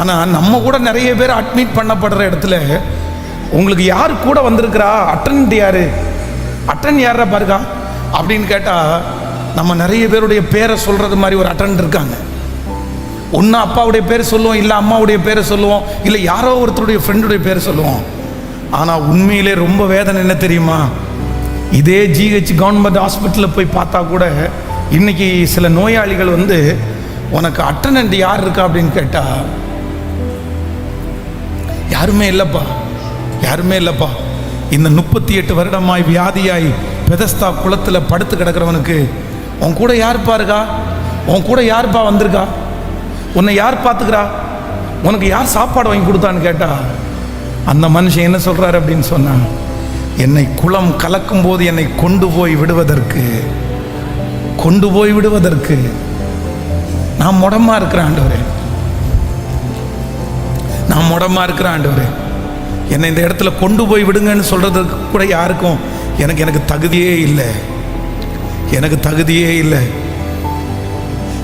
ஆனால் நம்ம கூட நிறைய பேர் அட்மிட் பண்ணப்படுற இடத்துல உங்களுக்கு யார் கூட வந்திருக்கிறா, அட்டன் யார், அட்டன் யாரா பாருக்கா அப்படின்னு கேட்டால் நம்ம நிறைய பேருடைய பேரை சொல்கிறது மாதிரி ஒரு அட்டன் இருக்காங்க. ஒன்று அப்பாவுடைய பேர் சொல்லுவோம், இல்லை அம்மாவுடைய பேரை சொல்லுவோம், இல்லை யாரோ ஒருத்தருடைய ஃப்ரெண்டுடைய பேரை சொல்லுவோம். ஆனால் உண்மையிலே ரொம்ப வேதனை என்ன தெரியுமா, இதே ஜிஹெச் கவர்மெண்ட் ஹாஸ்பிட்டலில் போய் பார்த்தா கூட இன்றைக்கி சில நோயாளிகள் வந்து உனக்கு அட்டனண்ட் யார் இருக்கா அப்படின்னு கேட்டால் யாருமே இல்லைப்பா, யாருமே இல்லைப்பா. இந்த 38 வருடமாய் வியாதியாய் பெதஸ்தா குளத்தில் படுத்து கிடக்கிறவனுக்கு உன் கூட யாருப்பா இருக்கா, உன் கூட யாருப்பா வந்திருக்கா, உன்னை யார் பார்த்துக்கிறா, உனக்கு யார் சாப்பாடு வாங்கி கொடுத்தான்னு கேட்டா அந்த மனுஷன் என்ன சொல்கிறாரு அப்படின்னு சொன்னான், என்னை குளம் கலக்கும் போது என்னை கொண்டு போய் விடுவதற்கு நான் முடமா இருக்கிறேன் ஆண்டவரே, நான் முடமா இருக்கிறேன் ஆண்டவரே, என்னை இந்த இடத்துல கொண்டு போய் விடுங்கன்னு சொல்றதுக்கு கூட யாருக்கும் எனக்கு தகுதியே இல்லை, எனக்கு தகுதியே இல்லை.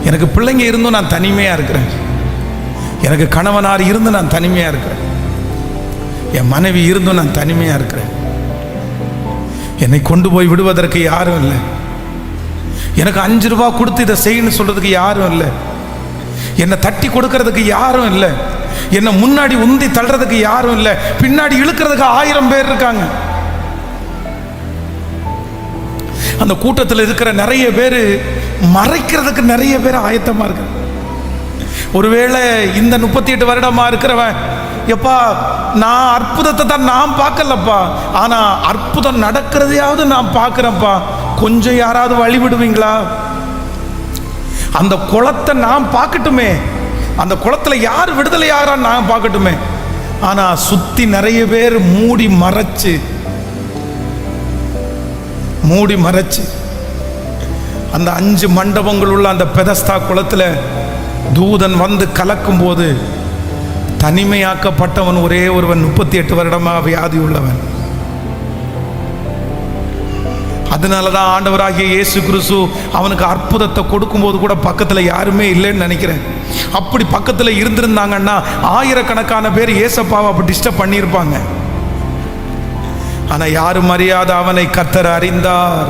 எனக்கு பிள்ளைங்க இருந்தும் நான் தனிமையா இருக்கிறேன், எனக்கு கணவனார் இருந்து நான் தனிமையா இருக்கிறேன், என் மனைவி இருந்தும் நான் தனிமையா இருக்கிறேன். என்னை கொண்டு போய் விடுவதற்கு யாரும் இல்லை, எனக்கு 5 ரூபா கொடுத்து இதை செய்யணும்னு சொல்றதுக்கு யாரும் இல்லை, என்னை தட்டி கொடுக்கறதுக்கு யாரும் இல்லை, என்னை முன்னாடி உந்தி தள்ளுறதுக்கு யாரும் இல்லை, பின்னாடி இழுக்கிறதுக்கு 1000 பேர் இருக்காங்க. அந்த கூட்டத்தில் இருக்கிற நிறைய பேர் மறைக்கிறதுக்கு நிறைய பேர் ஆயத்தமா இருக்காங்க. ஒருவேளை இந்த 38 வருடமா இருக்கிறவன், எப்பா நான் அற்புதத்தை தான் நான் பார்க்கலப்பா, ஆனா அற்புதம் நடக்கிறதையாவது நான் பார்க்கிறேன்ப்பா, கொஞ்சம் யாராவது வழி விடுவீங்களா, அந்த குளத்தை நான் பார்க்கட்டுமே, அந்த குளத்துல யார் விடுதலை யாரான்னு நான் பார்க்கட்டுமே. ஆனா சுத்தி நிறைய பேர் மூடி மறைச்சு அந்த 5 மண்டபங்கள் உள்ள அந்த பெதஸ்தா குளத்துல தூதன் வந்து கலக்கும் போது தனிமையாக்கப்பட்டவன் ஒரே ஒருவன், 38 வருடமா வியாதி உள்ளவன். அதனாலதான் ஆண்டவராகிய இயேசு கிறிஸ்து அவனுக்கு அற்புதத்தை கொடுக்கும்போது கூட பக்கத்துல யாருமே இல்லைன்னு நினைக்கிறேன். அப்படி பக்கத்துல இருந்திருந்தாங்கன்னா 1000கணக்கான பேர் ஏசப்பாவை அப்படி டிஸ்டர்ப் பண்ணியிருப்பாங்க. ஆனா யாரும் அறியாத அவனை கர்த்தர் அறிந்தார்.